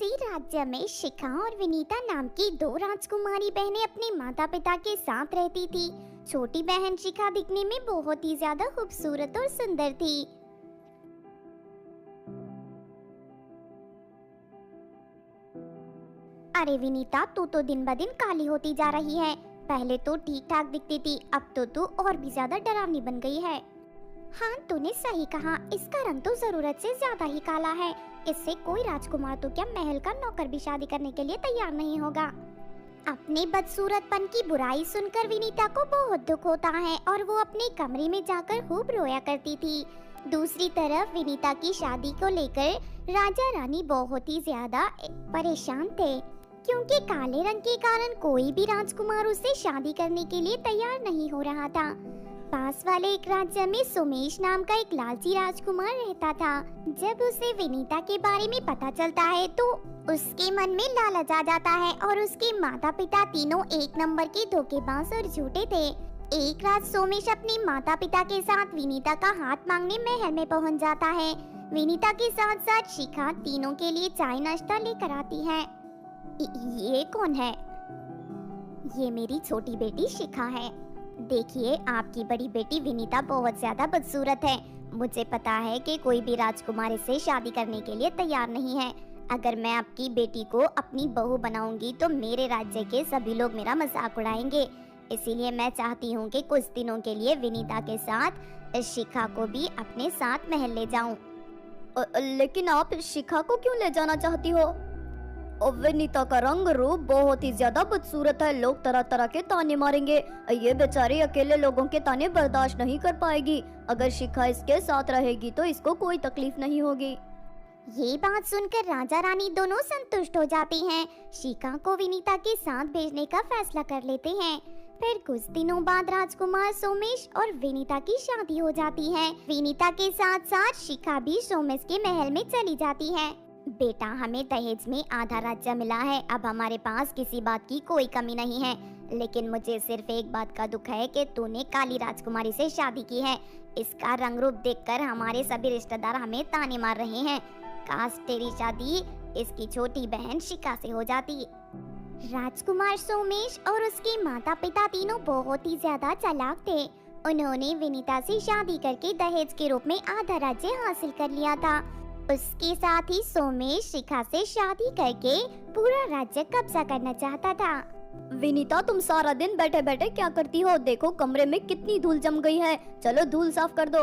उसी राज्य में शिखा और विनीता नाम की दो राजकुमारी बहनें अपने माता पिता के साथ रहती थी। छोटी बहन शिखा दिखने में बहुत ही ज्यादा खूबसूरत और सुंदर थी। अरे विनीता, तू तो दिन ब दिन काली होती जा रही है। पहले तो ठीक ठाक दिखती थी, अब तो तू और भी ज्यादा डरावनी बन गई है। हाँ, तूने सही कहा, इसका रंग तो जरूरत से ज्यादा ही काला है। इससे कोई राजकुमार तो क्या महल का नौकर भी शादी करने के लिए तैयार नहीं होगा। अपने बदसूरतपन की बुराई सुनकर विनीता को बहुत दुख होता है और वो अपने कमरे में जाकर खूब रोया करती थी। दूसरी तरफ विनीता की शादी को लेकर राजा रानी बहुत ही ज्यादा परेशान थे, क्योंकि काले रंग के कारण कोई भी राजकुमार उससे शादी करने के लिए तैयार नहीं हो रहा था। पास वाले एक राज्य में सोमेश नाम का एक लालची राजकुमार रहता था। जब उसे विनीता के बारे में पता चलता है तो उसके मन में लालच आ जाता है और उसके माता पिता तीनों एक नंबर के धोखेबाज और झूठे थे। एक रात सोमेश अपने माता पिता के साथ विनीता का हाथ मांगने महल में पहुंच जाता है। विनीता के साथ साथ शिखा तीनों के लिए चाय नाश्ता लेकर आती है। ये कौन है? ये मेरी छोटी बेटी शिखा है। देखिए, आपकी बड़ी बेटी विनीता बहुत ज्यादा बदसूरत है। मुझे पता है कि कोई भी राजकुमार इससे शादी करने के लिए तैयार नहीं है। अगर मैं आपकी बेटी को अपनी बहू बनाऊंगी तो मेरे राज्य के सभी लोग मेरा मजाक उड़ाएंगे। इसीलिए मैं चाहती हूँ कि कुछ दिनों के लिए विनीता के साथ शिखा को भी अपने साथ महल ले जाऊं। लेकिन आप शिखा को क्यों ले जाना चाहती हो? विनीता का रंग रूप बहुत ही ज्यादा बदसूरत है। लोग तरह तरह के ताने मारेंगे। ये बेचारी अकेले लोगों के ताने बर्दाश्त नहीं कर पाएगी। अगर शिखा इसके साथ रहेगी तो इसको कोई तकलीफ नहीं होगी। ये बात सुनकर राजा रानी दोनों संतुष्ट हो जाती हैं। शिखा को विनीता के साथ भेजने का फैसला कर लेते हैं। फिर कुछ दिनों बाद राजकुमार सोमेश और विनीता की शादी हो जाती है। विनीता के साथ साथ शिखा भी सोमेश के महल में चली जाती है। बेटा, हमें दहेज में आधा राज्य मिला है। अब हमारे पास किसी बात की कोई कमी नहीं है, लेकिन मुझे सिर्फ एक बात का दुख है कि तूने काली राजकुमारी से शादी की है। इसका रंग रूप देखकर हमारे सभी रिश्तेदार हमें ताने मार रहे हैं। काश तेरी शादी इसकी छोटी बहन शिखा से हो जाती। राजकुमार सोमेश और उसके माता पिता तीनों बहुत ही ज्यादा चालाक थे। उन्होंने विनीता से शादी करके दहेज के रूप में आधा राज्य हासिल कर लिया था। उसके साथ ही सोमेश शिखा से शादी करके पूरा राज्य कब्जा करना चाहता था। विनीता, तुम सारा दिन बैठे बैठे क्या करती हो? देखो कमरे में कितनी धूल जम गई है। चलो धूल साफ कर दो।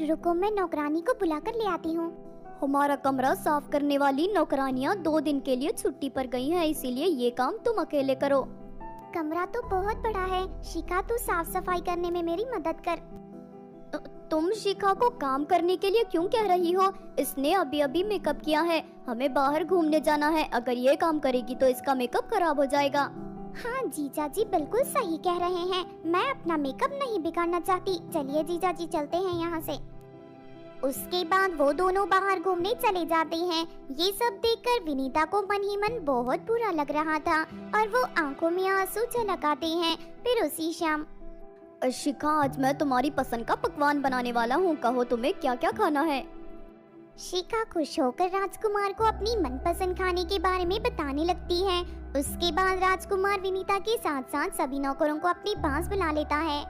रुको, मैं नौकरानी को बुलाकर ले आती हूँ। हमारा कमरा साफ करने वाली नौकरानियाँ 2 दिन के लिए छुट्टी पर गई हैं, इसीलिए ये काम तुम अकेले करो। कमरा तो बहुत बड़ा है। शिखा, तू साफ सफाई करने में मेरी मदद कर। तुम शिखा को काम करने के लिए क्यों कह रही हो? इसने अभी अभी मेकअप किया है। हमें बाहर घूमने जाना है। अगर ये काम करेगी तो इसका मेकअप खराब हो जाएगा। हाँ जीजा जी बिल्कुल सही कह रहे हैं। मैं अपना मेकअप नहीं बिगाड़ना चाहती। चलिए जीजा जी, चलते हैं यहाँ से। उसके बाद वो दोनों बाहर घूमने चले जाते हैं। ये सब देखकर विनीता को मन ही मन बहुत बुरा लग रहा था और वो आंखों में आंसू झलकाते हैं। फिर उसी शाम, शिखा, आज मैं तुम्हारी पसंद का पकवान बनाने वाला हूँ। कहो तुम्हें क्या क्या खाना है? शिखा खुश होकर राजकुमार को अपनी मनपसंद खाने के बारे में बताने लगती है। उसके बाद राजकुमार विनीता के साथ साथ सभी नौकरों को अपने पास बुला लेता है।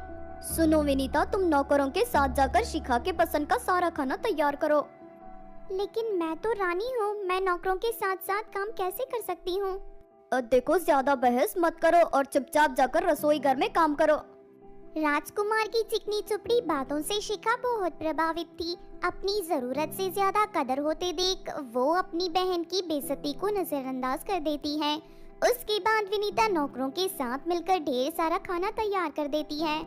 सुनो विनीता, तुम नौकरों के साथ जाकर शिखा के पसंद का सारा खाना तैयार करो। लेकिन मैं तो रानी हूँ, मैं नौकरों के साथ साथ काम कैसे कर सकती हूँ? देखो, ज्यादा बहस मत करो और चुपचाप जाकर रसोई घर में काम करो। राजकुमार की चिकनी चुपड़ी बातों से शिखा बहुत प्रभावित थी। अपनी जरूरत से ज्यादा कदर होते देख वो अपनी बहन की बेइज्जती को नजरअंदाज कर देती है। उसके बाद विनीता नौकरों के साथ मिलकर ढेर सारा खाना तैयार कर देती है।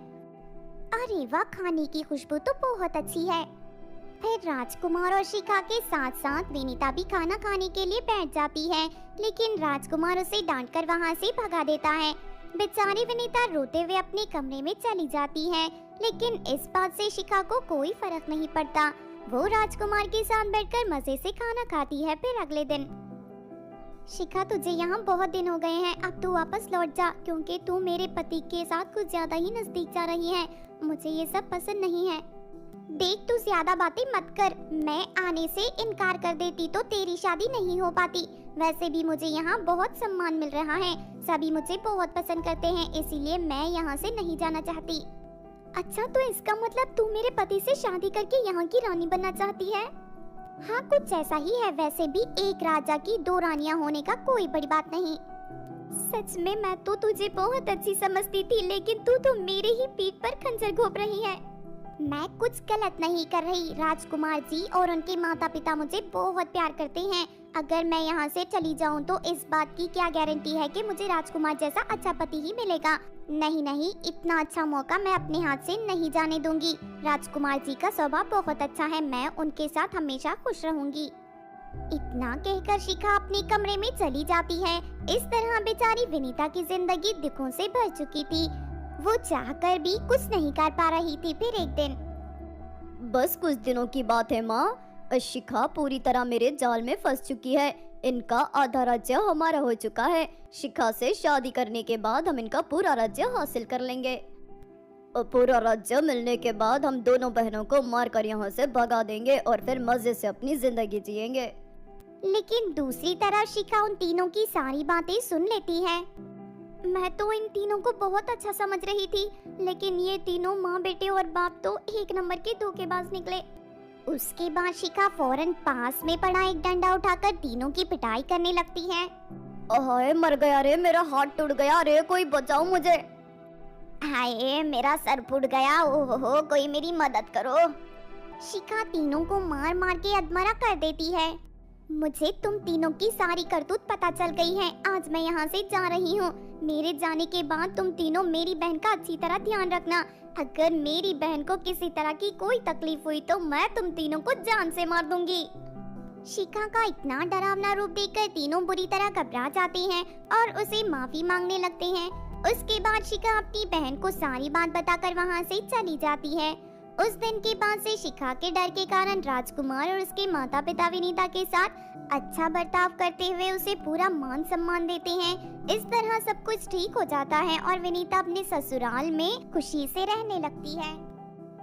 अरे वाह, खाने की खुशबू तो बहुत अच्छी है। फिर राजकुमार और शिखा के साथ साथ विनीता भी खाना खाने के लिए बैठ जाती है, लेकिन राजकुमार उसे डांटकर वहाँ से भगा देता है। बेचारी विनीता रोते हुए अपने कमरे में चली जाती है, लेकिन इस बात से शिखा को कोई फर्क नहीं पड़ता। वो राजकुमार के साथ बैठकर मजे से खाना खाती है। फिर अगले दिन, शिखा, तुझे यहाँ बहुत दिन हो गए हैं, अब तू वापस लौट जा, क्योंकि तू मेरे पति के साथ कुछ ज्यादा ही नजदीक जा रही है। मुझे ये सब पसंद नहीं है। देख तू ज्यादा बातें मत कर, मैं आने से इनकार कर देती तो तेरी शादी नहीं हो पाती। वैसे भी मुझे यहाँ बहुत सम्मान मिल रहा है, सभी मुझे बहुत पसंद करते हैं, इसीलिए मैं यहाँ से नहीं जाना चाहती। अच्छा, तो इसका मतलब तू मेरे पति से शादी करके यहाँ की रानी बनना चाहती है? हाँ, कुछ ऐसा ही है। वैसे भी एक राजा की दो रानियां होने का कोई बड़ी बात नहीं। सच में मैं तो तुझे बहुत अच्छी समझती थी, लेकिन तू तो मेरे ही पीठ पर खंजर घोंप रही है। मैं कुछ गलत नहीं कर रही। राजकुमार जी और उनके माता पिता मुझे बहुत प्यार करते हैं। अगर मैं यहाँ से चली जाऊँ तो इस बात की क्या गारंटी है कि मुझे राजकुमार जैसा अच्छा पति ही मिलेगा? नहीं नहीं, इतना अच्छा मौका मैं अपने हाथ से नहीं जाने दूंगी। राजकुमार जी का स्वभाव बहुत अच्छा है, मैं उनके साथ हमेशा खुश रहूंगी। इतना कहकर शिखा अपने कमरे में चली जाती है। इस तरह बेचारी विनीता की जिंदगी दुखों से भर चुकी थी। वो चाहकर भी कुछ नहीं कर पा रही थी। फिर एक दिन, बस कुछ दिनों की बात है माँ, शिखा पूरी तरह मेरे जाल में फंस चुकी है। इनका आधा राज्य हमारा हो चुका है। शिखा से शादी करने के बाद हम इनका पूरा राज्य हासिल कर लेंगे और पूरा राज्य मिलने के बाद हम दोनों बहनों को मारकर यहाँ से भगा देंगे और फिर मजे से अपनी जिंदगी जिएंगे। लेकिन दूसरी तरफ शिखा उन तीनों की सारी बातें सुन लेती है। मैं तो इन तीनों को बहुत अच्छा समझ रही थी, लेकिन ये तीनों माँ बेटे और बाप तो एक नंबर के धोखेबाज निकले। उसके बाद शिखा फौरन पास में पड़ा एक डंडा उठाकर तीनों की पिटाई करने लगती है। हाय मर गया रे, मेरा हाथ टूट गया रे, कोई बचाओ मुझे। हाय मेरा सर फूट गया, ओहो कोई मेरी मदद करो। शिखा तीनों को मार मार के अधमरा कर देती है। मुझे तुम तीनों की सारी करतूत पता चल गई है। आज मैं यहाँ से जा रही हूँ। मेरे जाने के बाद तुम तीनों मेरी बहन का अच्छी तरह ध्यान रखना। अगर मेरी बहन को किसी तरह की कोई तकलीफ हुई तो मैं तुम तीनों को जान से मार दूंगी। शिखा का इतना डरावना रूप देखकर तीनों बुरी तरह घबरा जाते हैं और उसे माफी मांगने लगते हैं। उसके बाद शिखा अपनी बहन को सारी बात बताकर वहाँ से चली जाती है। उस दिन के बाद से शिखा के डर के कारण राजकुमार और उसके माता पिता विनीता के साथ अच्छा बर्ताव करते हुए उसे पूरा मान सम्मान देते हैं। इस तरह सब कुछ ठीक हो जाता है और विनीता अपने ससुराल में खुशी से रहने लगती है।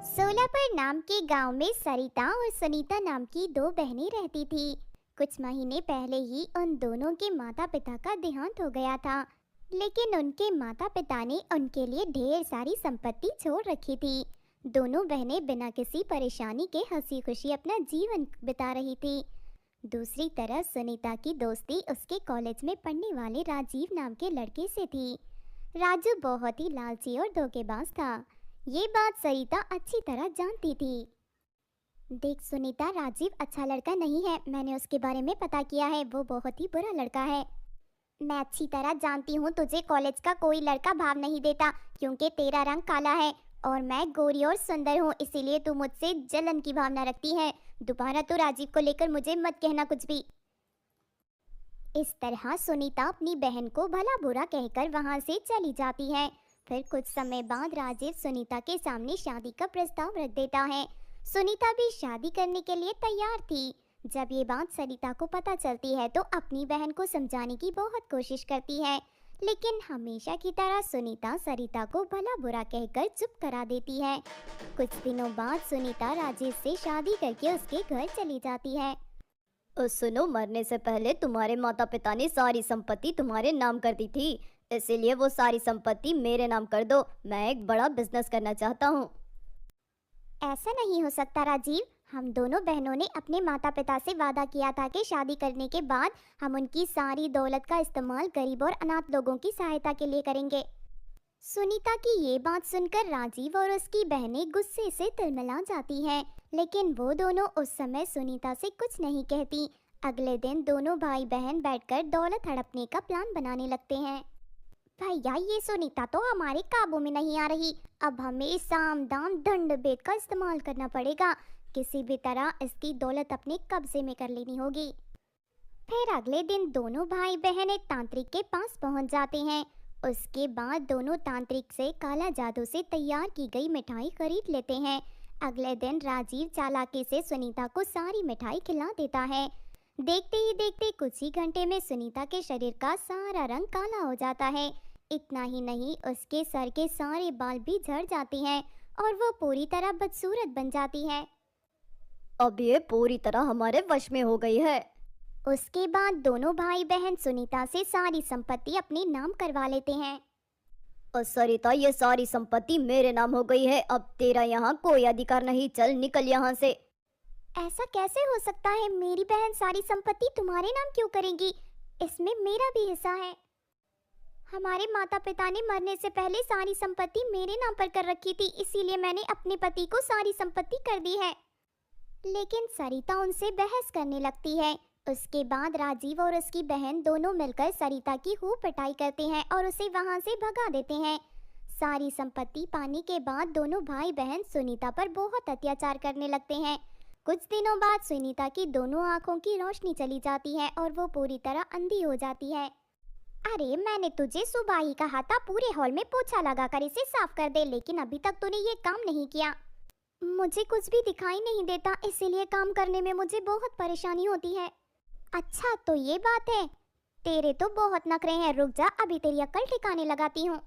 सोलापुर नाम के गांव में सरिता और सुनीता नाम की दो बहनें रहती थी। कुछ महीने पहले ही उन दोनों के माता पिता का देहांत हो गया था, लेकिन उनके माता पिता ने उनके लिए ढेर सारी संपत्ति छोड़ रखी थी। दोनों बहनें बिना किसी परेशानी के हंसी खुशी अपना जीवन बिता रही थी। दूसरी तरफ सुनीता की दोस्ती उसके कॉलेज में पढ़ने वाले राजीव नाम के लड़के से थी। राजू बहुत ही लालची और धोखेबाज था। ये बात सरिता अच्छी तरह जानती थी। देख सुनीता, राजीव अच्छा लड़का नहीं है। मैंने उसके बारे में पता किया है, वो बहुत ही बुरा लड़का है। मैं अच्छी तरह जानती हूँ तुझे कॉलेज का कोई लड़का भाव नहीं देता, क्योंकि तेरा रंग काला है और मैं गोरी और सुंदर हूँ, इसीलिए तू मुझसे जलन की भावना रखती है। दोबारा तो राजीव को लेकर मुझे मत कहना कुछ भी। इस तरह सुनीता अपनी बहन को भला बुरा कहकर वहाँ से चली जाती है। फिर कुछ समय बाद राजीव सुनीता के सामने शादी का प्रस्ताव रख देता है। सुनीता भी शादी करने के लिए तैयार थी। जब ये बात सरिता को पता चलती है तो अपनी बहन को समझाने की बहुत कोशिश करती है, लेकिन हमेशा की तरह सुनीता सरिता को भला बुरा कहकर चुप करा देती है। कुछ दिनों बाद सुनीता राजेश से शादी करके उसके घर चली जाती है। सुनो, मरने से पहले तुम्हारे माता पिता ने सारी संपत्ति तुम्हारे नाम कर दी थी, इसीलिए वो सारी संपत्ति मेरे नाम कर दो। मैं एक बड़ा बिजनेस करना चाहता हूँ। ऐसा नहीं हो सकता राजीव। हम दोनों बहनों ने अपने माता पिता से वादा किया था कि शादी करने के बाद हम उनकी सारी दौलत का इस्तेमाल गरीब और अनाथ लोगों की सहायता के लिए करेंगे। सुनीता की ये बात सुनकर राजीव और उसकी बहनें गुस्से से तिलमिला जाती हैं, लेकिन वो दोनों उस समय सुनीता से कुछ नहीं कहती। अगले दिन दोनों भाई बहन बैठकर दौलत हड़पने का प्लान बनाने लगते हैं। भैया, ये सुनीता तो हमारे काबू में नहीं आ रही। अब हमें साम दाम दंड भेद का इस्तेमाल करना पड़ेगा। किसी भी तरह इसकी दौलत अपने कब्जे में कर लेनी होगी। फिर अगले दिन दोनों भाई बहन एक तांत्रिक के पास पहुंच जाते हैं। उसके बाद दोनों तांत्रिक से काला जादू से तैयार की गई मिठाई खरीद लेते हैं। अगले दिन राजीव चालाकी से सुनीता को सारी मिठाई खिला देता है। देखते ही देखते कुछ ही घंटे में सुनीता के शरीर का सारा रंग काला हो जाता है। इतना ही नहीं, उसके सर के सारे बाल भी झड़ जाते हैं और वो पूरी तरह बदसूरत बन जाती है। अब ये पूरी तरह हमारे वश में हो गई है। उसके बाद दोनों भाई बहन सुनीता से सारी संपत्ति अपने नाम करवा लेते हैं। और सरिता, ये सारी संपत्ति मेरे नाम हो गई है, अब तेरा यहाँ कोई अधिकार नहीं, चल निकल यहाँ से। ऐसा कैसे हो सकता है? मेरी बहन सारी संपत्ति तुम्हारे नाम क्यों करेगी? इसमें मेरा भी हिस्सा है। हमारे माता पिता ने मरने से पहले सारी संपत्ति मेरे नाम पर कर रखी थी, इसीलिए मैंने अपने पति को सारी संपत्ति कर दी है। लेकिन सरिता उनसे बहस करने लगती है। उसके बाद राजीव और उसकी बहन दोनों मिलकर सरिता की खूब पिटाई करते हैं और उसे वहां से भगा देते हैं। सारी संपत्ति पाने के बाद दोनों भाई बहन सुनीता पर बहुत अत्याचार करने लगते हैं। कुछ दिनों बाद सुनीता की दोनों आंखों की रोशनी चली जाती है और वो पूरी तरह अंधी हो जाती है। अरे, मैंने तुझे सुबह ही कहा था पूरे हॉल में पोछा लगाकर इसे साफ कर दे, लेकिन अभी तक तूने ये काम नहीं किया। मुझे कुछ भी दिखाई नहीं देता, इसीलिए काम करने में मुझे बहुत परेशानी होती है। अच्छा, तो ये बात है। तेरे तो बहुत नखरे हैं, रुक जा, अभी तेरी अक्ल ठिकाने लगाती हूँ।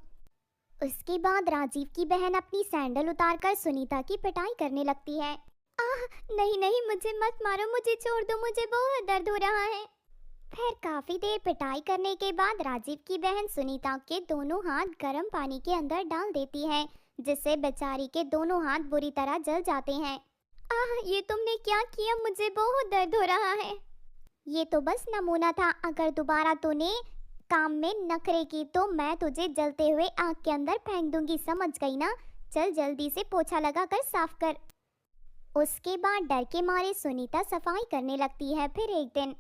उसके बाद राजीव की बहन अपनी सैंडल उतारकर सुनीता की पिटाई करने लगती है। आह, नहीं नहीं, मुझे मत मारो, मुझे छोड़ दो, मुझे बहुत दर्द हो रहा है। फिर काफी देर पिटाई करने के बाद राजीव की बहन सुनीता के दोनों हाथ गर्म पानी के अंदर डाल देती है, जिससे बेचारी के दोनों हाथ बुरी तरह जल जाते हैं। आह, ये तुमने क्या किया? मुझे बहुत दर्द हो रहा है। ये तो बस नमूना था, अगर दोबारा तूने काम में नखरे की तो मैं तुझे जलते हुए आग के अंदर फेंक दूंगी, समझ गई ना? चल जल्दी से पोछा लगाकर साफ कर। उसके बाद डर के मारे सुनीता सफाई करने लगती है। फिर एक दिन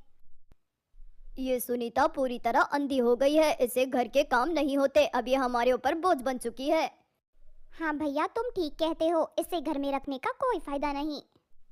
ये सुनीता पूरी तरह अंधी हो गई है, इसे घर के काम नहीं होते, अब ये हमारे ऊपर बोझ बन चुकी है। हाँ भैया, तुम ठीक कहते हो, इसे घर में रखने का कोई फायदा नहीं।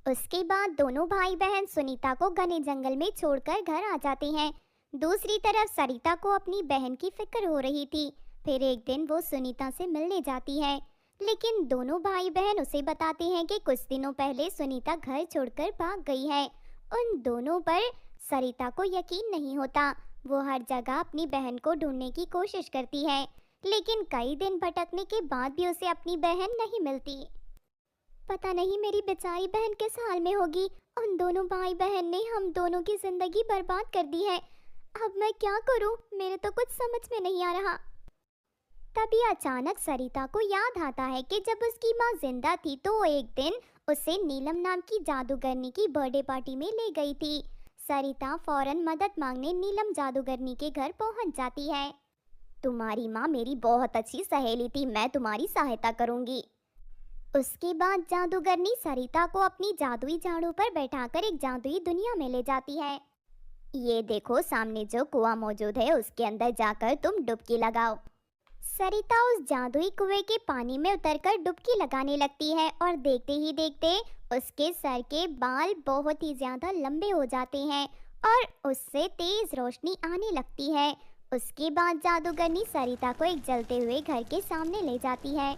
उसके बाद दोनों भाई बहन सुनीता को घने जंगल में छोड़कर घर आ जाते हैं। दूसरी तरफ सरिता को अपनी बहन की फिक्र हो रही थी। फिर एक दिन वो सुनीता से मिलने जाती है, लेकिन दोनों भाई बहन उसे बताते हैं कि कुछ दिनों पहले सुनीता घर छोड़कर भाग गई है। उन दोनों पर सरिता को यकीन नहीं होता। वो हर जगह अपनी बहन को ढूंढने की कोशिश करती है, लेकिन कई दिन भटकने के बाद भी उसे अपनी बहन नहीं मिलती। पता नहीं मेरी बेचारी बहन किस हाल में होगी। उन दोनों भाई बहन ने हम दोनों की जिंदगी बर्बाद कर दी है। अब मैं क्या करूं? मेरे तो कुछ समझ में नहीं आ रहा। तभी अचानक सरिता को याद आता है कि जब उसकी माँ जिंदा थी तो वो एक दिन उसे नीलम नाम की जादूगरनी की बर्थडे पार्टी में ले गई थी। सरिता फौरन मदद मांगने नीलम जादूगरनी के घर पहुंच जाती है। तुम्हारी माँ मेरी बहुत अच्छी सहेली थी, मैं तुम्हारी सहायता करूंगी। उसके बाद जादूगरनी सरिता को अपनी जादुई झाड़ू पर बैठाकर एक जादुई दुनिया में ले जाती है। ये देखो, सामने जो कुआं मौजूद है उसके अंदर जाकर तुम डुबकी लगाओ। सरिता उस जादुई कुएं के पानी में उतरकर डुबकी लगाने लगती है और देखते ही देखते उसके सर के बाल बहुत ही ज्यादा लंबे हो जाते हैं और उससे तेज रोशनी आने लगती है। उसके बाद जादूगरनी सरिता को एक जलते हुए घर के सामने ले जाती है।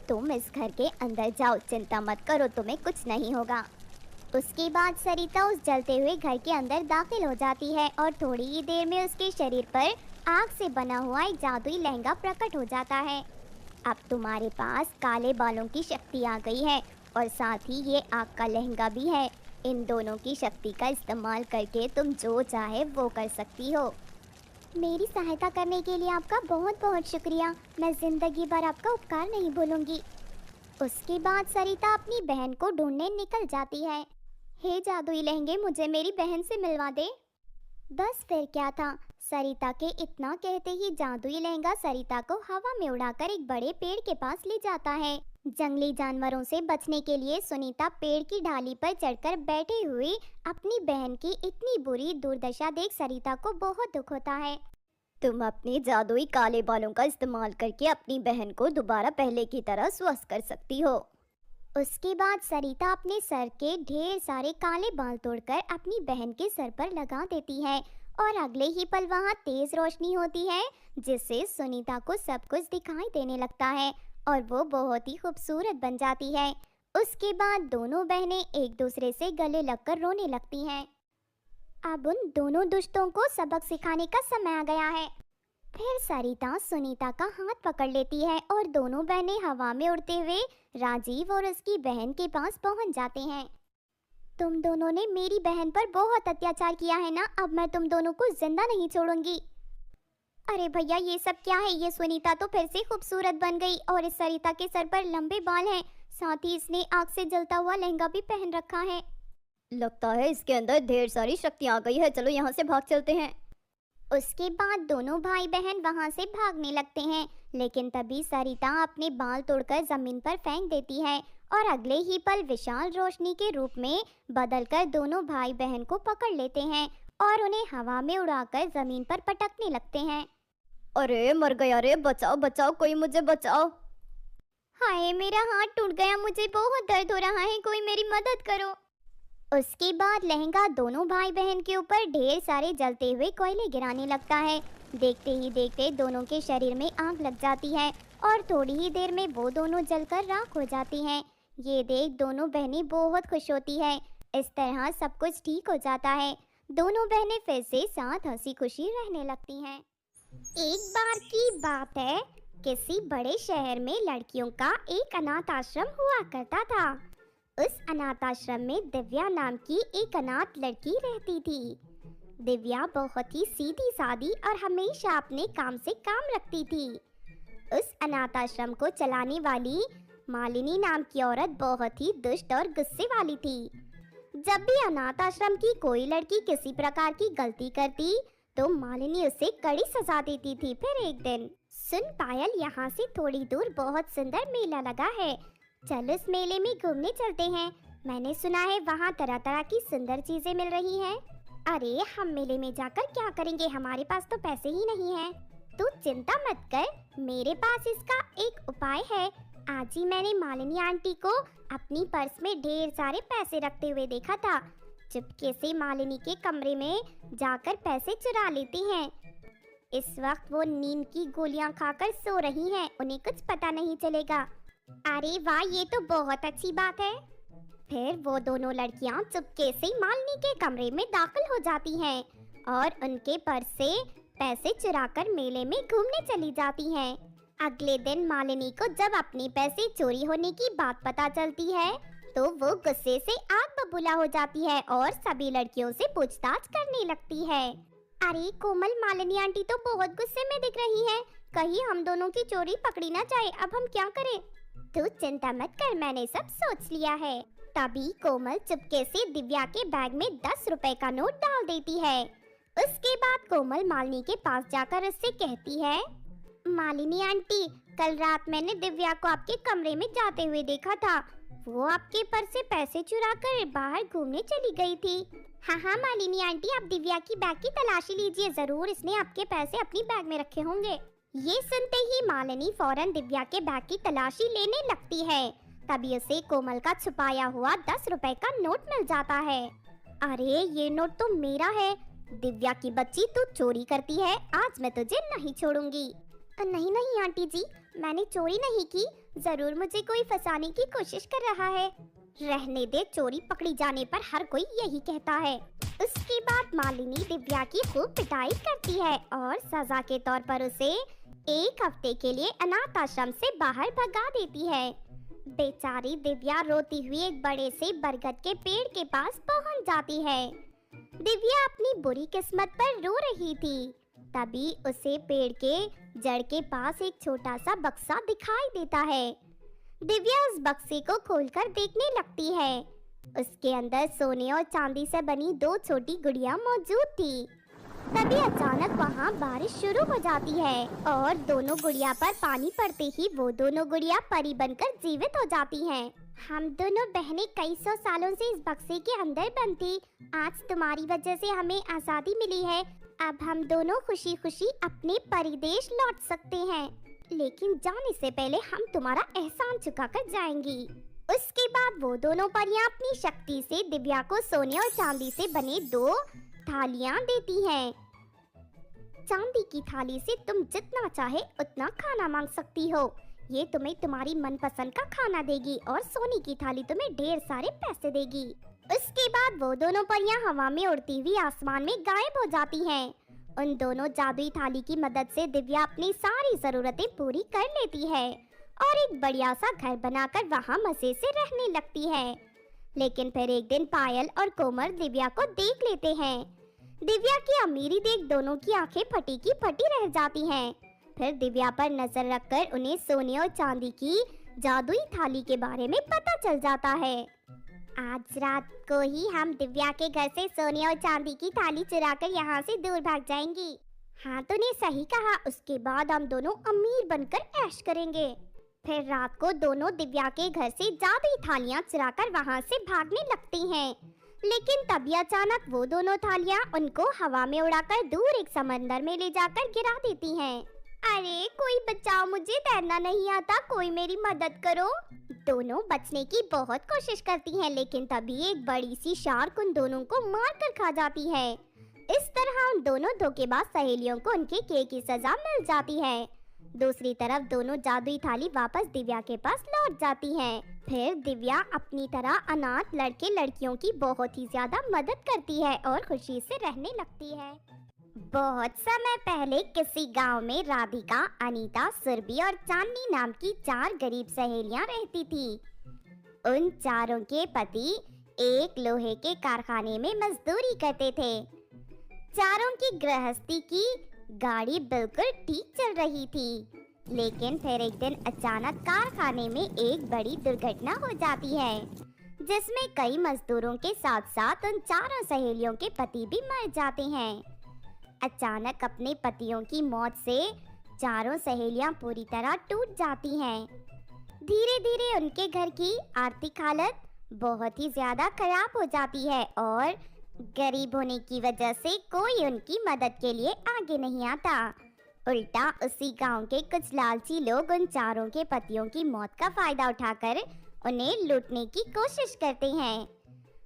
तुम इस घर के अंदर जाओ, चिंता मत करो, तुम्हें कुछ नहीं होगा। उसके बाद सरिता उस जलते हुए घर के अंदर दाखिल हो जाती है और थोड़ी ही देर में उसके शरीर पर आग से बना हुआ एक जादुई लहंगा प्रकट हो जाता है। अब तुम्हारे पास काले बालों की शक्ति आ गई है और साथ ही ये आग का लहंगा भी है। इन दोनों की शक्ति का इस्तेमाल करके तुम जो चाहे वो कर सकती हो। मेरी सहायता करने के लिए आपका बहुत बहुत शुक्रिया। मैं जिंदगी भर आपका उपकार नहीं भूलूंगी। उसके बाद सरिता अपनी बहन को ढूंढने निकल जाती है। हे जादुई लहंगे, मुझे मेरी बहन से मिलवा दे। बस फिर क्या था, सरिता के इतना कहते ही जादुई लहंगा सरिता को हवा में उड़ाकर एक बड़े पेड़ के पास ले जाता है। जंगली जानवरों से बचने के लिए सुनीता पेड़ की ढाली पर चढ़कर बैठी हुई अपनी बहन की इतनी बुरी दुर्दशा देख सरिता को बहुत दुख होता है। तुम अपने जादुई काले बालों का इस्तेमाल करके अपनी बहन को दोबारा पहले की तरह स्वस्थ कर सकती हो। उसके बाद सरिता अपने सर के ढेर सारे काले बाल तोड़कर अपनी बहन के सर पर लगा देती है और अगले ही पल वहाँ तेज रोशनी होती है, जिससे सुनीता को सब कुछ दिखाई देने लगता है और वो बहुत ही खूबसूरत बन जाती है। उसके बाद दोनों बहनें एक दूसरे से गले लगकर रोने लगती हैं। अब उन दोनों दुष्टों को सबक सिखाने का समय आ गया है। फिर सरिता सुनीता का हाथ पकड़ लेती है और दोनों बहनें हवा में उड़ते हुए राजीव और उसकी बहन के पास पहुंच जाते हैं। तुम दोनों ने मेरी बहन पर बहुत अत्याचार किया है ना, अब मैं तुम दोनों को जिंदा नहीं छोड़ूंगी। अरे भैया ये सब क्या है? ये सुनीता तो फिर से खूबसूरत बन गई और इस सरिता के सर पर लंबे बाल हैं, साथ ही इसने आग से जलता हुआ लहंगा भी पहन रखा है। लगता है इसके अंदर ढेर सारी शक्तियाँ आ गई है, चलो यहाँ से भाग चलते हैं। उसके बाद दोनों भाई बहन वहां से भागने लगते हैं, लेकिन तभी सरिता अपने बाल तोड़कर जमीन पर फेंक देती है और अगले ही पल विशाल रोशनी के रूप में बदलकर दोनों भाई बहन को पकड़ लेते हैं और उन्हें हवा में उड़ाकर जमीन पर पटकने लगते हैं। अरे मर गया रे, बचाओ बचाओ, कोई मुझे बचाओ। हाय मेरा हाथ टूट गया, मुझे बहुत दर्द हो रहा है, कोई मेरी मदद करो। उसके बाद लहंगा दोनों भाई बहन के ऊपर ढेर सारे जलते हुए कोयले गिराने लगता है। देखते ही देखते दोनों के शरीर में आग लग जाती है और थोड़ी ही देर में वो दोनों जलकर राख हो जाती हैं। ये देख दोनों बहनें बहुत खुश होती है। इस तरह सब कुछ ठीक हो जाता है। दोनों बहनें फिर से साथ हंसी खुशी रहने लगती हैं। एक बार की बात है, किसी बड़े शहर में लड़कियों का एक अनाथ आश्रम हुआ करता था। उस अनाथ आश्रम में दिव्या नाम की एक अनाथ लड़की रहती थी। दिव्या बहुत ही सीधी सादी और हमेशा अपने काम से काम रखती थी। उस अनाथ आश्रम को चलाने वाली मालिनी नाम की औरत बहुत ही दुष्ट और गुस्से वाली थी। जब भी अनाथ आश्रम की कोई लड़की किसी प्रकार की गलती करती तो मालिनी उसे कड़ी सजा देती थी। फिर एक दिन, सुन पायल, यहाँ से थोड़ी दूर बहुत सुंदर मेला लगा है, चल उस मेले में घूमने चलते हैं। मैंने सुना है वहाँ तरह तरह की सुंदर चीजें मिल रही हैं। अरे हम मेले में जाकर क्या करेंगे, हमारे पास तो पैसे ही नहीं हैं। तू चिंता मत कर, मेरे पास इसका एक उपाय है। आज ही मैंने मालिनी आंटी को अपनी पर्स में ढेर सारे पैसे रखते हुए देखा था। चुपके से मालिनी के कमरे में जाकर पैसे चुरा लेती हैं। इस वक्त वो नींद की गोलियां खाकर सो रही हैं, उन्हें कुछ पता नहीं चलेगा। अरे वाह, ये तो बहुत अच्छी बात है। फिर वो दोनों लड़कियां चुपके से मालिनी के कमरे में दाखिल हो जाती हैं और उनके पर्स से पैसे चुराकर मेले में घूमने चली जाती हैं। अगले दिन मालिनी को जब अपने पैसे चोरी होने की बात पता चलती है तो वो गुस्से से आग बबूला हो जाती है और सभी लड़कियों से पूछताछ करने लगती है। अरे कोमल, मालिनी आंटी तो बहुत गुस्से में दिख रही है, कहीं हम दोनों की चोरी पकड़ी ना जाए, अब हम क्या करें? तू चिंता मत कर, मैंने सब सोच लिया है। तभी कोमल चुपके से दिव्या के बैग में 10 रुपए का नोट डाल देती है। उसके बाद कोमल मालिनी के पास जाकर उससे कहती है, मालिनी आंटी, कल रात मैंने दिव्या को आपके कमरे में जाते हुए देखा था। वो आपके पर्स से पैसे चुरा कर बाहर घूमने चली गई थी। हाँ मालिनी आंटी, आप दिव्या की बैग की तलाशी लीजिए, जरूर इसने आपके पैसे अपनी बैग में रखे होंगे। ये सुनते ही मालिनी फौरन दिव्या के बैग की तलाशी लेने लगती है। तभी उसे कोमल का छुपाया हुआ 10 रुपए का नोट मिल जाता है। अरे ये नोट तो मेरा है। दिव्या की बच्ची, तू चोरी करती है, आज मैं तुझे नहीं छोड़ूंगी। नहीं नहीं आंटी जी, मैंने चोरी नहीं की, जरूर मुझे कोई फंसाने की कोशिश कर रहा है। रहने दे, चोरी पकड़ी जाने पर हर कोई यही कहता है। उसके बाद मालिनी दिव्या की खूब पिटाई करती है और सजा के तौर पर उसे 1 हफ्ते के लिए अनाथ आश्रम से बाहर भगा देती है। बेचारी दिव्या रोती हुई एक बड़े से बरगद के पेड़ के पास पहुंच जाती है। दिव्या अपनी बुरी किस्मत पर रो रही थी। तभी उसे पेड़ के जड़ के पास एक छोटा सा बक्सा दिखाई देता है। दिव्या उस बक्से को खोलकर देखने लगती है। उसके अंदर सोने और चांदी से बनी 2 छोटी गुड़िया मौजूद थी। तभी अचानक वहाँ बारिश शुरू हो जाती है और दोनों गुड़िया पर पानी पड़ते ही वो दोनों गुड़िया परी बनकर जीवित हो जाती हैं। हम दोनों बहनें कई 100 सालों से इस बक्से के अंदर बंद थी। आज तुम्हारी वजह से हमें आजादी मिली है। अब हम दोनों खुशी खुशी अपने परिदेश लौट सकते हैं, लेकिन जाने से पहले हम तुम्हारा एहसान चुकाकर जाएंगी। उसके बाद वो दोनों परियां अपनी शक्ति से दिव्या को सोने और चांदी से बने 2 थालियां देती हैं। चांदी की थाली से तुम जितना चाहे उतना खाना मांग सकती हो, ये तुम्हें तुम्हारी मनपसंद का खाना देगी, और सोने की थाली तुम्हें ढेर सारे पैसे देगी। उसके बाद वो दोनों परियां हवा में उड़ती हुई आसमान में गायब हो जाती हैं। उन दोनों जादुई थाली की मदद से दिव्या अपनी सारी जरूरतें पूरी कर लेती है और एक बढ़िया सा घर बनाकर वहाँ मजे से रहने लगती है। लेकिन फिर एक दिन पायल और कोमल दिव्या को देख लेते हैं। दिव्या की अमीरी देख दोनों की आंखें फटी की फटी रह जाती हैं। फिर दिव्या पर नजर रखकर उन्हें सोने और चांदी की जादुई थाली के बारे में पता चल जाता है। आज रात को ही हम दिव्या के घर से सोने और चांदी की थाली चुराकर यहाँ से दूर भाग जाएंगी। हाँ, तूने सही कहा। उसके बाद हम दोनों अमीर बनकर ऐश करेंगे। फिर रात को दोनों दिव्या के घर से जादुई थालियां चुराकर वहाँ से भागने लगती हैं। लेकिन तभी अचानक वो दोनों थालियां उनको हवा में उड़ाकर दूर एक समंदर में ले जाकर गिरा देती हैं। अरे कोई बचाओ, मुझे तैरना नहीं आता, कोई मेरी मदद करो। दोनों बचने की बहुत कोशिश करती हैं, लेकिन तभी एक बड़ी सी शार्क उन दोनों को मार कर खा जाती है। इस तरह उन दोनों धोखेबाज सहेलियों को उनके किए की सजा मिल जाती है। दूसरी तरफ दोनों जादुई थाली वापस दिव्या के पास लौट जाती हैं। फिर दिव्या अपनी तरह अनाथ लड़के लड़कियों की बहुत ही ज्यादा मदद करती है और खुशी से रहने लगती है। बहुत समय पहले किसी गांव में राधिका, अनीता, सुरभि और चांदनी नाम की 4 गरीब सहेलियां रहती थी। उन चारों के पति एक लोहे के कारखाने में मजदूरी करते थे। चारों की गृहस्थी की गाड़ी बिल्कुल ठीक चल रही थी। लेकिन फिर एक दिन अचानक कारखाने में एक बड़ी दुर्घटना हो जाती है, जिसमें कई मजदूरों के साथ साथ उन चारों सहेलियों के पति भी मर जाते हैं। अचानक अपने पतियों की मौत से चारों सहेलियां पूरी तरह टूट जाती हैं। धीरे धीरे उनके घर की आर्थिक हालत बहुत ही ज्यादा खराब हो जाती है और गरीब होने की वजह से कोई उनकी मदद के लिए आगे नहीं आता। उल्टा उसी गांव के कुछ लालची लोग उन चारों के पतियों की मौत का फायदा उठाकर उन्हें लूटने की कोशिश करते हैं।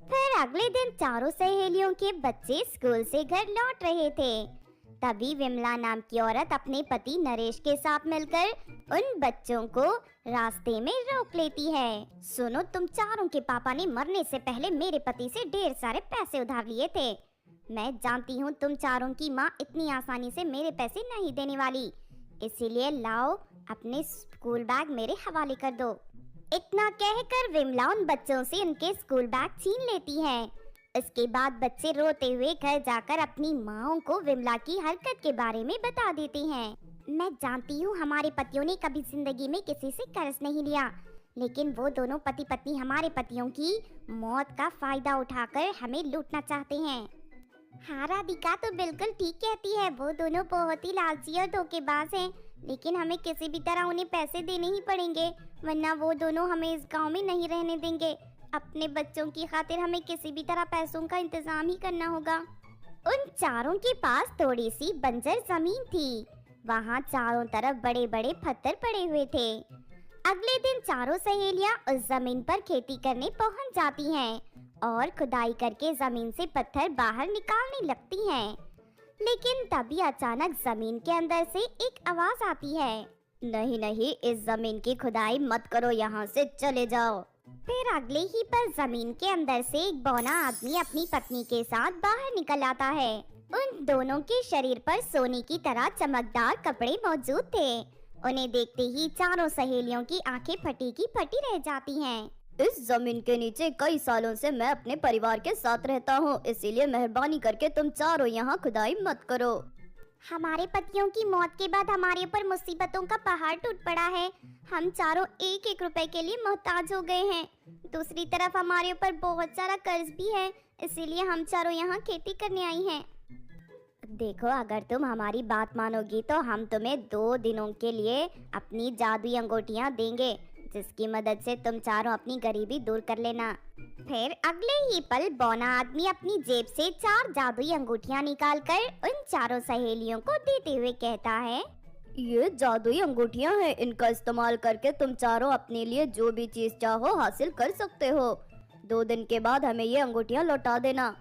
फिर अगले दिन चारों सहेलियों के बच्चे स्कूल से घर लौट रहे थे। तभी विमला नाम की औरत अपने पति नरेश के साथ मिलकर उन बच्चों को रास्ते में रोक लेती है। सुनो, तुम चारों के पापा ने मरने से पहले मेरे पति से ढेर सारे पैसे उधार लिए थे। मैं जानती हूँ तुम चारों की माँ इतनी आसानी से मेरे पैसे नहीं देने वाली, इसीलिए लाओ अपने स्कूल बैग मेरे हवाले कर दो। इतना कहकर विमला उन बच्चों से उनके स्कूल बैग छीन लेती है। इसके बाद बच्चे रोते हुए घर जाकर अपनी माँओं को विमला की हरकत के बारे में बता देते हैं। मैं जानती हूँ हमारे पतियों ने कभी जिंदगी में किसी से कर्ज नहीं लिया, लेकिन वो दोनों पति पत्नी हमारे पतियों की मौत का फायदा उठाकर हमें लूटना चाहते हैं। हाँ राधिका तो बिल्कुल ठीक कहती है, वो दोनों बहुत ही लालची और धोखेबाज हैं, लेकिन हमें किसी भी तरह उन्हें पैसे देने ही पड़ेंगे, वरना वो दोनों हमें इस गांव में नहीं रहने देंगे। अपने बच्चों की खातिर हमें किसी भी तरह पैसों का इंतजाम ही करना होगा। उन चारों के पास थोड़ी सी बंजर जमीन थी, वहाँ चारों तरफ बड़े बड़े पत्थर पड़े हुए थे। अगले दिन चारों सहेलियाँ उस जमीन पर खेती करने पहुँच जाती हैं और खुदाई करके जमीन से पत्थर बाहर निकालने लगती हैं। लेकिन तभी अचानक जमीन के अंदर से एक आवाज आती है, नहीं नहीं, इस जमीन की खुदाई मत करो, यहाँ से चले जाओ। फिर अगले ही पल जमीन के अंदर से एक बौना आदमी अपनी पत्नी के साथ बाहर निकल आता है। उन दोनों के शरीर पर सोने की तरह चमकदार कपड़े मौजूद थे। उन्हें देखते ही चारों सहेलियों की आंखें फटी की फटी रह जाती हैं। इस जमीन के नीचे कई सालों से मैं अपने परिवार के साथ रहता हूँ, इसीलिए मेहरबानी करके तुम चारों यहाँ खुदाई मत करो। हमारे पतियों की मौत के बाद हमारे ऊपर मुसीबतों का पहाड़ टूट पड़ा है। हम चारों एक एक रुपए के लिए मोहताज हो गए हैं। दूसरी तरफ हमारे ऊपर बहुत सारा कर्ज भी है, इसीलिए हम चारों यहाँ खेती करने आई हैं। देखो, अगर तुम हमारी बात मानोगी तो हम तुम्हें 2 दिनों के लिए अपनी जादुई अंगूठियाँ देंगे, जिसकी मदद से तुम चारों अपनी गरीबी दूर कर लेना। फिर अगले ही पल बौना आदमी अपनी जेब से 4 जादुई अंगूठियां निकालकर उन चारों सहेलियों को देते हुए कहता है, ये जादुई अंगूठियां हैं, इनका इस्तेमाल करके तुम चारों अपने लिए जो भी चीज चाहो हासिल कर सकते हो। 2 दिन के बाद हमें ये अंगूठियां लौटा देना।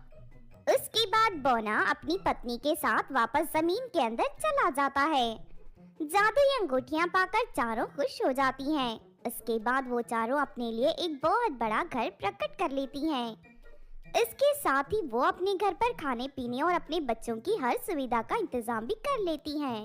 उसके बाद बौना अपनी पत्नी के साथ वापस जमीन के अंदर चला जाता है। जादुई अंगूठियां पाकर चारों खुश हो जाती हैं। इसके बाद वो चारों अपने लिए एक बहुत बड़ा घर प्रकट कर लेती हैं। इसके साथ ही वो अपने घर पर खाने पीने और अपने बच्चों की हर सुविधा का इंतजाम भी कर लेती हैं।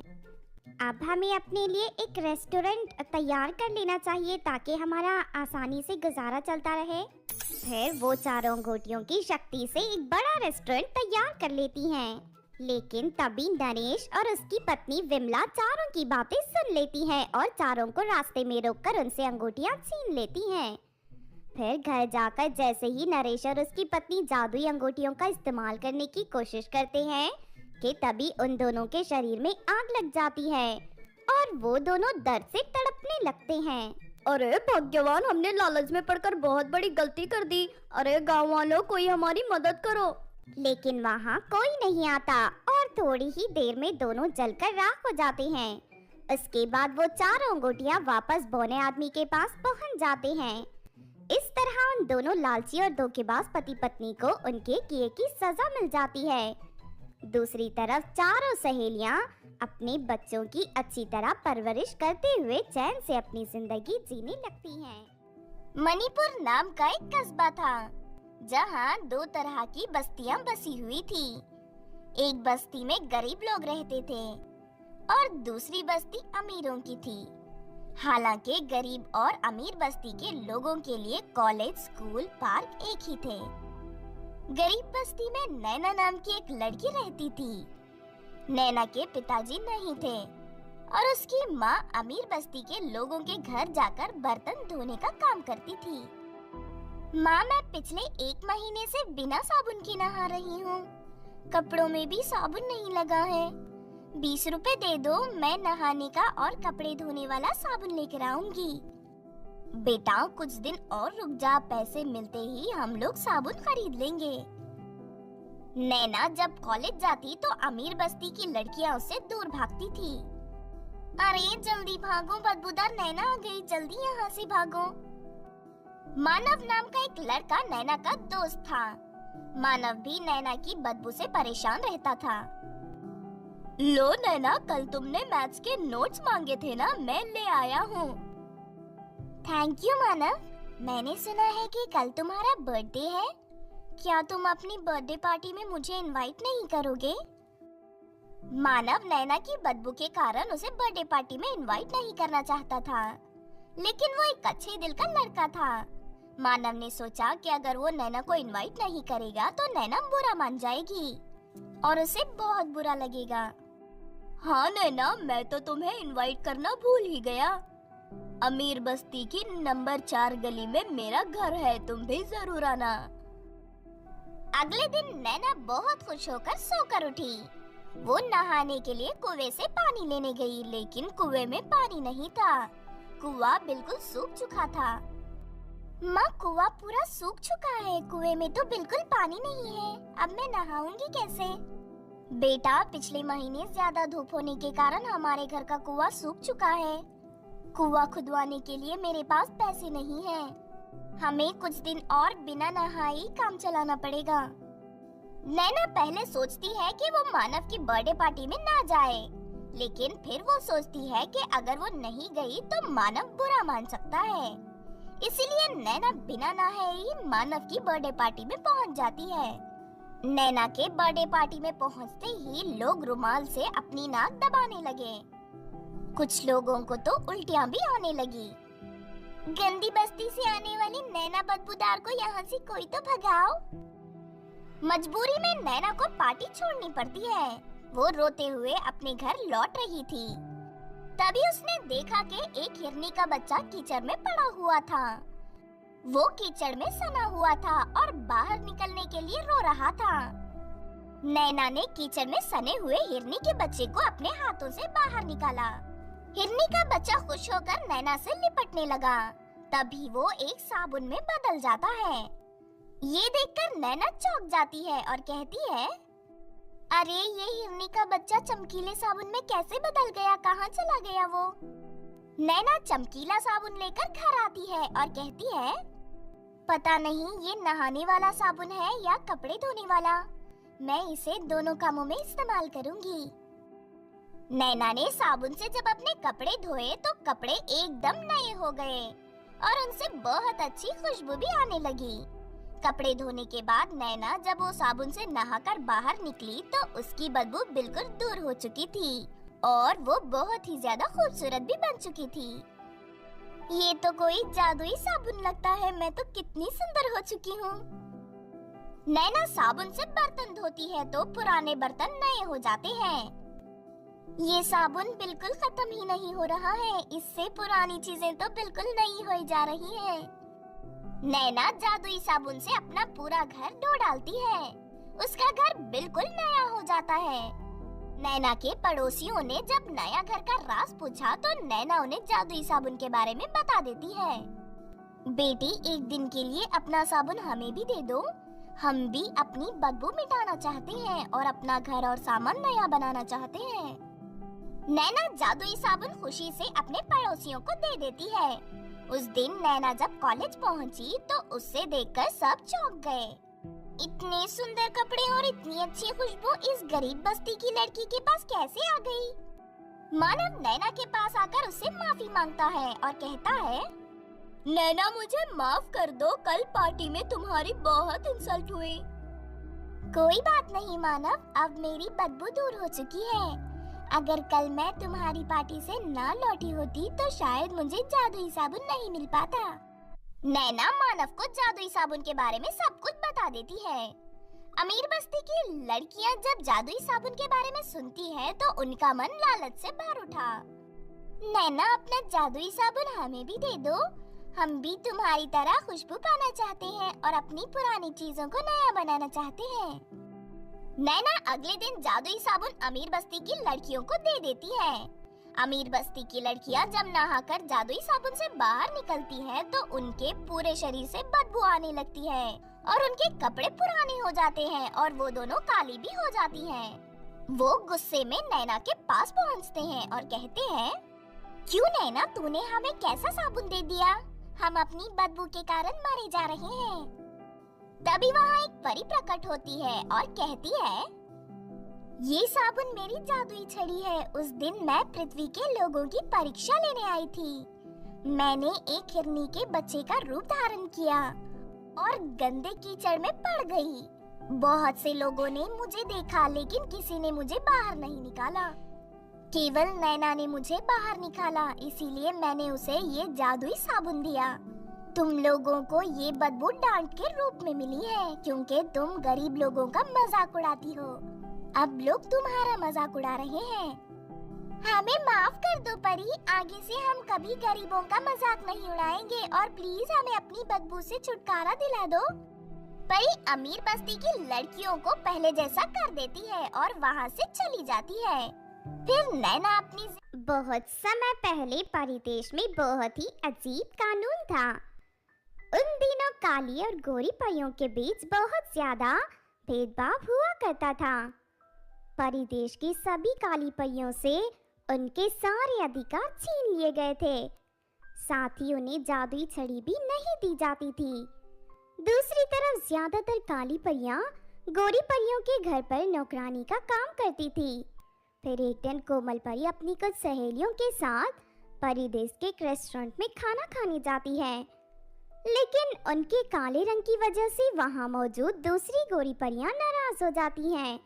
अब हमें अपने लिए एक रेस्टोरेंट तैयार कर लेना चाहिए ताकि हमारा आसानी से गुजारा चलता रहे। फिर वो चारों अंगूठियों की शक्ति से एक बड़ा रेस्टोरेंट तैयार कर लेती हैं। लेकिन तभी नरेश और उसकी पत्नी विमला चारों की बातें सुन लेती हैं और चारों को रास्ते में रोककर उनसे अंगूठियां छीन लेती हैं। फिर घर जाकर जैसे ही नरेश और उसकी पत्नी जादुई अंगूठियों का इस्तेमाल करने की कोशिश करते हैं कि तभी उन दोनों के शरीर में आग लग जाती है और वो दोनों दर्द से तड़पने लगते हैं। अरे भाग्यवान, हमने लालच में पड़कर बहुत बड़ी गलती कर दी। अरे गाँव वालों, कोई हमारी मदद करो। लेकिन वहाँ कोई नहीं आता और थोड़ी ही देर में दोनों जलकर राख हो जाते हैं। उसके बाद वो चारों अंगूठियाँ वापस बौने आदमी के पास पहुँच जाते हैं। इस तरह उन दोनों लालची और धोखेबाज पति पत्नी को उनके किए की सजा मिल जाती है। दूसरी तरफ चारों सहेलियां अपने बच्चों की अच्छी तरह परवरिश करते हुए चैन से अपनी जिंदगी जीने लगती हैं। मणिपुर नाम का एक कस्बा था जहां दो तरह की बस्तियां बसी हुई थी। एक बस्ती में गरीब लोग रहते थे और दूसरी बस्ती अमीरों की थी। हालांकि गरीब और अमीर बस्ती के लोगों के लिए कॉलेज, स्कूल, पार्क एक ही थे। गरीब बस्ती में नैना नाम की एक लड़की रहती थी। नैना के पिताजी नहीं थे और उसकी माँ अमीर बस्ती के लोगों के घर जाकर बर्तन धोने का काम करती थी। माँ, मैं पिछले 1 महीने से बिना साबुन के नहा रही हूँ। कपड़ों में भी साबुन नहीं लगा है। 20 रुपए दे दो, मैं नहाने का और कपड़े धोने वाला साबुन लेकर आऊंगी। बेटा, कुछ दिन और रुक जा, पैसे मिलते ही हम लोग साबुन खरीद लेंगे। नैना जब कॉलेज जाती तो अमीर बस्ती की लड़कियां उससे दूर भागती थी। अरे जल्दी भागो, बदबूदार नैना आ गई, जल्दी यहाँ से भागो। मानव नाम का एक लड़का नैना का दोस्त था। मानव भी नैना की बदबू से परेशान रहता था। लो नैना, कल तुमने मैथ्स के नोट्स मांगे थे ना, मैं ले आया हूँ। थैंक यू मानव। मैंने सुना है कि कल तुम्हारा बर्थडे है। क्या तुम अपनी बर्थडे पार्टी में मुझे इनवाइट नहीं करोगे? मानव नैना की बदबू के कारण उसे बर्थडे पार्टी में इनवाइट नहीं करना चाहता था, लेकिन वो एक अच्छे दिल का लड़का था। मानव ने सोचा कि अगर वो नैना को इनवाइट नहीं करेगा तो नैना बुरा मान जाएगी और उसे बहुत बुरा लगेगा। हाँ नैना, मैं तो तुम्हें इनवाइट करना भूल ही गया। अमीर बस्ती की नंबर 4 गली में मेरा घर है, तुम भी जरूर आना। अगले दिन नैना बहुत खुश होकर सोकर उठी। वो नहाने के लिए कुएं से पानी लेने गई, लेकिन कुएं में पानी नहीं था। कुआं बिल्कुल सूख चुका था। माँ, कुआं पूरा सूख चुका है, कुएं में तो बिल्कुल पानी नहीं है। अब मैं नहाऊंगी कैसे? बेटा, पिछले महीने ज्यादा धूप होने के कारण हमारे घर का कुआं सूख चुका है। कुआं खुदवाने के लिए मेरे पास पैसे नहीं हैं। हमें कुछ दिन और बिना नहाए काम चलाना पड़ेगा। नैना पहले सोचती है कि वो मानव की बर्थडे पार्टी में ना जाए, लेकिन फिर वो सोचती है कि अगर वो नहीं गई तो मानव बुरा मान सकता है। इसीलिए नैना बिना नहाए ही मानव की बर्थडे पार्टी में पहुंच जाती है। नैना के बर्थडे पार्टी में पहुंचते ही लोग रुमाल से अपनी नाक दबाने लगे। कुछ लोगों को तो उल्टियां भी आने लगी। गंदी बस्ती से आने वाली नैना बदबूदार को यहाँ से कोई तो भगाओ। मजबूरी में नैना को पार्टी छोड़नी पड़ती है। वो रोते हुए अपने घर लौट रही थी। तभी उसने देखा कि एक हिरनी का बच्चा कीचड़ में पड़ा हुआ था। वो कीचड़ में सना हुआ था और बाहर निकलने के लिए रो रहा था। नैना ने कीचड़ में सने हुए हिरनी के बच्चे को अपने हाथों से बाहर निकाला। हिरनी का बच्चा खुश होकर नैना से लिपटने लगा। तभी वो एक साबुन में बदल जाता है। ये देखकर नैना चौंक जाती है और कहती है, अरे ये हिरनी का बच्चा चमकीले साबुन में कैसे बदल गया, कहाँ चला गया वो? नैना चमकीला साबुन लेकर घर आती है और कहती है, पता नहीं ये नहाने वाला साबुन है या कपड़े धोने वाला। मैं इसे दोनों कामों में इस्तेमाल करूंगी। नैना ने साबुन से जब अपने कपड़े धोए तो कपड़े एकदम नए हो गए और उनसे बहुत अच्छी खुशबू भी आने लगी। कपड़े धोने के बाद नैना जब वो साबुन से नहाकर बाहर निकली तो उसकी बदबू बिल्कुल दूर हो चुकी थी और वो बहुत ही ज्यादा खूबसूरत भी बन चुकी थी। ये तो कोई जादुई साबुन लगता है, मैं तो कितनी सुंदर हो चुकी हूँ। नैना साबुन से बर्तन धोती है तो पुराने बर्तन नए हो जाते हैं। ये साबुन बिल्कुल खत्म ही नहीं हो रहा है, इससे पुरानी चीजें तो बिल्कुल नई हो जा रही है। नैना जादुई साबुन से अपना पूरा घर धो डालती है, उसका घर बिल्कुल नया हो जाता है। नैना के पड़ोसियों ने जब नया घर का राज पूछा तो नैना उन्हें जादुई साबुन के बारे में बता देती है। बेटी, एक दिन के लिए अपना साबुन हमें भी दे दो, हम भी अपनी बदबू मिटाना चाहते हैं और अपना घर और सामान नया बनाना चाहते हैं। नैना जादुई साबुन खुशी से अपने पड़ोसियों को दे देती है। उस दिन नैना जब कॉलेज पहुंची तो उससे देखकर सब चौंक गए। इतने सुंदर कपड़े और इतनी अच्छी खुशबू इस गरीब बस्ती की लड़की के पास कैसे आ गई? मानव नैना के पास आकर उससे माफी मांगता है और कहता है, नैना मुझे माफ कर दो, कल पार्टी में तुम्हारी बहुत इंसल्ट हुई। कोई बात नहीं मानव, अब मेरी बदबू दूर हो चुकी है। अगर कल मैं तुम्हारी पार्टी से ना लौटी होती तो शायद मुझे जादुई साबुन नहीं मिल पाता। नैना मानव को जादुई साबुन के बारे में सब कुछ बता देती है। अमीर बस्ती की लड़कियां जब जादुई साबुन के बारे में सुनती है तो उनका मन लालच से भर उठा। नैना, अपना जादुई साबुन हमें भी दे दो, हम भी तुम्हारी तरह खुशबू पाना चाहते हैं और अपनी पुरानी चीजों को नया बनाना चाहते हैं। नैना अगले दिन जादुई साबुन अमीर बस्ती की लड़कियों को दे देती है। अमीर बस्ती की लड़कियां जब नहाकर जादुई साबुन से बाहर निकलती हैं तो उनके पूरे शरीर से बदबू आने लगती है और उनके कपड़े पुराने हो जाते हैं और वो दोनों काली भी हो जाती हैं। वो गुस्से में नैना के पास पहुंचते हैं और कहते हैं, क्यों नैना, तूने हमें कैसा साबुन दे दिया? हम अपनी बदबू के कारण मरे जा रहे हैं। तभी वहाँ एक परी प्रकट होती है और कहती है, ये साबुन मेरी जादुई छड़ी है। उस दिन मैं पृथ्वी के लोगों की परीक्षा लेने आई थी। मैंने एक हिरनी के बच्चे का रूप धारण किया और गंदे कीचड़ में पड़ गई। बहुत से लोगों ने मुझे देखा लेकिन किसी ने मुझे बाहर नहीं निकाला। केवल नैना ने मुझे बाहर निकाला, इसीलिए मैंने उसे ये जादुई साबुन दिया। तुम लोगों को ये बदबू डांट के रूप में मिली है क्योंकि तुम गरीब लोगों का मजाक उड़ाती हो। अब लोग तुम्हारा मजाक उड़ा रहे हैं। हमें माफ कर दो परी, आगे से हम कभी गरीबों का मजाक नहीं उड़ाएंगे और प्लीज हमें अपनी बदबू से छुटकारा दिला दो। परी अमीर बस्ती की लड़कियों को पहले जैसा कर देती है और वहाँ से चली जाती है। फिर नैना अपनी बहुत समय पहले परी देश में बहुत ही अजीब कानून था। उन दिनों काली और गोरी परियों के बीच बहुत ज्यादा भेदभाव हुआ करता था। परी देश की सभी काली परियों से उनके सारे अधिकार छीन लिए गए थे, साथ ही उन्हें जादुई छड़ी भी नहीं दी जाती थी। दूसरी तरफ ज्यादातर काली परियां गोरी परियों के घर पर नौकरानी का काम करती थी। फिर एक दिन कोमल परी अपनी कुछ सहेलियों के साथ परी देश के एक रेस्टोरेंट में खाना खाने जाती है, लेकिन उनके काले रंग की वजह से वहां मौजूद दूसरी गोरी परियां नाराज हो जाती हैं।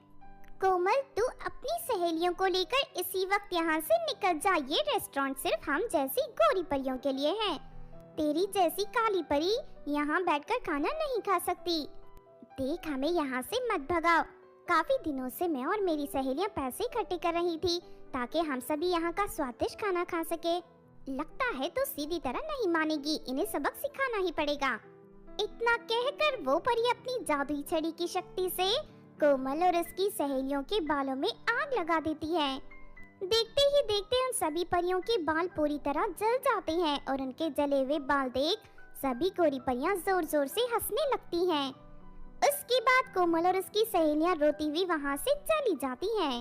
कोमल, तू अपनी सहेलियों को लेकर इसी वक्त यहाँ से निकल जा, ये रेस्टोरेंट सिर्फ हम जैसी गोरी परियों के लिए है। तेरी जैसी काली परी यहाँ बैठकर खाना नहीं खा सकती। देख, हमें यहाँ से मत भगाओ। काफी दिनों से मैं और मेरी सहेलियाँ पैसे इकट्ठे कर रही थी ताकि हम सभी यहाँ का स्वादिष्ट खाना खा सके। लगता है तो सीधी तरह नहीं मानेगी, इन्हें सबक सिखाना ही पड़ेगा। इतना कहकर वो परी अपनी जादुई छड़ी की शक्ति से कोमल और उसकी सहेलियों के बालों में आग लगा देती है। देखते ही देखते उन सभी परियों के बाल पूरी तरह जल जाते हैं और उनके जले हुए बाल देख सभी गोरी परियां जोर जोर से हंसने लगती हैं। उसके बाद कोमल और उसकी सहेलियां रोती हुई वहां से चली जाती हैं।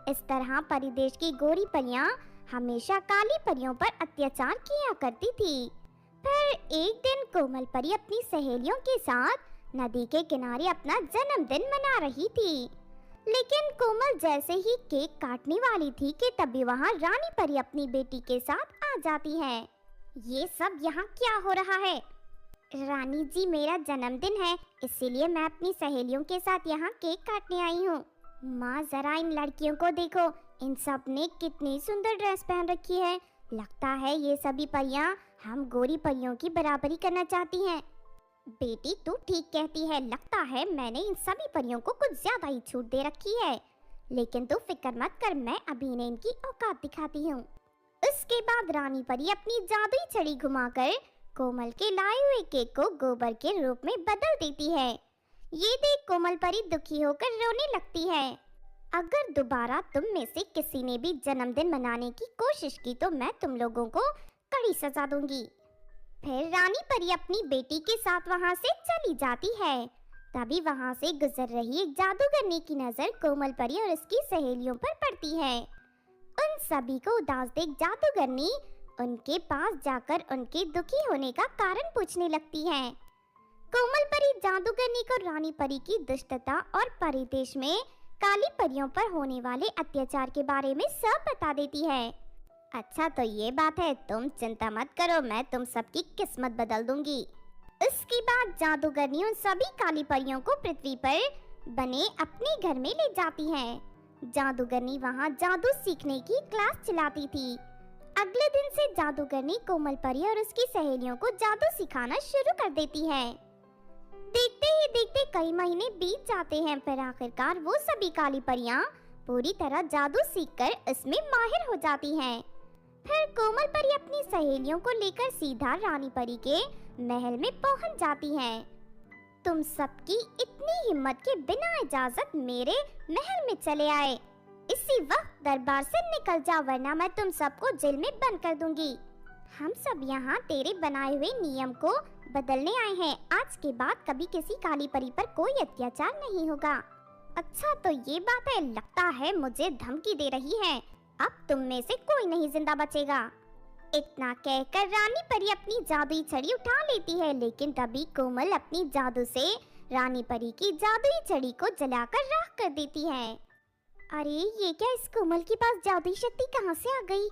इस तरह परिदेश की गोरी परियां हमेशा काली परियों पर अत्याचार किया करती थी। फिर एक दिन कोमल परी अपनी सहेलियों के साथ नदी के किनारे अपना जन्मदिन मना रही थी, लेकिन कोमल जैसे ही केक काटने वाली थी कि तभी वहां रानी परी अपनी बेटी के साथ आ जाती है। ये सब यहाँ क्या हो रहा है? रानी जी, मेरा जन्मदिन है, इसीलिए मैं अपनी सहेलियों के साथ यहाँ केक काटने आई हूँ। माँ, जरा इन लड़कियों को देखो, इन सब ने कितनी सुंदर ड्रेस पहन रखी है। लगता है ये सभी परियां हम गोरी परियों की बराबरी करना चाहती हैं। बेटी, तू ठीक कहती है, लगता है मैंने इन सभी परियों को कुछ ज्यादा ही छूट दे रखी है। लेकिन तू फिक्र मत कर, मैं अभी इन्हें इनकी औकात दिखाती हूँ। उसके बाद रानी परी अपनी जादुई छड़ी घुमाकर कोमल के लाए हुए केक को गोबर के रूप में बदल देती है। ये देख कोमल परी दुखी होकर रोने लगती है। अगर दोबारा तुम में से किसी ने भी जन्मदिन मनाने की कोशिश की तो मैं तुम लोगों को कड़ी सजा दूंगी। फिर रानी परी अपनी बेटी के साथ वहां से चली जाती है। तभी वहां से गुजर रही एक जादूगरनी की नजर कोमल परी और उसकी सहेलियों पर पड़ती है। उन सभी को उदास देख जादूगरनी उनके पास जाकर उनके दुखी होने का कारण पूछने लगती है। कोमल परी जादूगरनी को रानी परी की दुष्टता और परिदेश में काली परियों पर होने वाले अत्याचार के बारे में सब बता देती है। अच्छा, तो ये बात है, तुम चिंता मत करो, मैं तुम सबकी किस्मत बदल दूंगी। उसके बाद जादूगरनी उन सभी काली परियों को पृथ्वी पर बने अपने घर में ले जाती है। जादूगरनी वहाँ जादू सीखने की क्लास चलाती थी। अगले दिन से जादूगरनी कोमल परी और उसकी सहेलियों को जादू सिखाना शुरू कर देती है। देखते ही देखते कई महीने बीत जाते हैं। फिर आखिरकार वो सभी काली परियां पूरी तरह जादू सीखकर इसमें माहिर हो जाती हैं। फिर कोमल परी अपनी सहेलियों को लेकर सीधा रानी परी के महल में पहुंच जाती है। तुम सबकी इतनी हिम्मत के बिना इजाजत मेरे महल में चले आए, इसी वक्त दरबार से निकल जाओ, वरना मैं तुम सबको जेल में बंद कर दूंगी। हम सब यहाँ तेरे बनाए हुए नियम को बदलने आए हैं। आज के बाद कभी किसी काली परी पर कोई अत्याचार नहीं होगा। अच्छा, तो ये बात है, लगता है मुझे धमकी दे रही है। अब तुम में से कोई नहीं जिंदा बचेगा। इतना कहकर रानी परी अपनी जादुई छड़ी उठा लेती है, लेकिन तभी कोमल अपनी जादू से रानी परी की जादुई छड़ी को जलाकर राख कर देती है। अरे ये क्या, इस कोमल के पास जादुई शक्ति कहाँ से आ गई?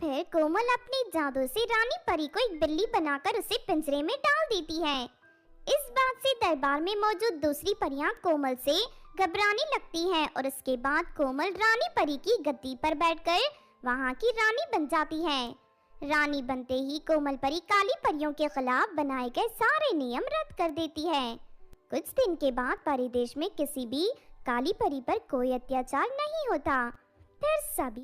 फिर कोमल अपने जादू से रानी परी को एक बिल्ली बनाकर उसे पिंजरे में डाल देती है। इस बात से दरबार में मौजूद दूसरी परियां कोमल से घबराने लगती हैं और उसके बाद कोमल रानी परी की गद्दी पर बैठकर वहां की रानी बन जाती है। रानी बनते ही कोमल परी काली परियों के खिलाफ बनाए गए सारे नियम रद्द कर देती है। कुछ दिन के बाद परिदेश में किसी भी काली परी पर कोई अत्याचार नहीं होता। फिर सभी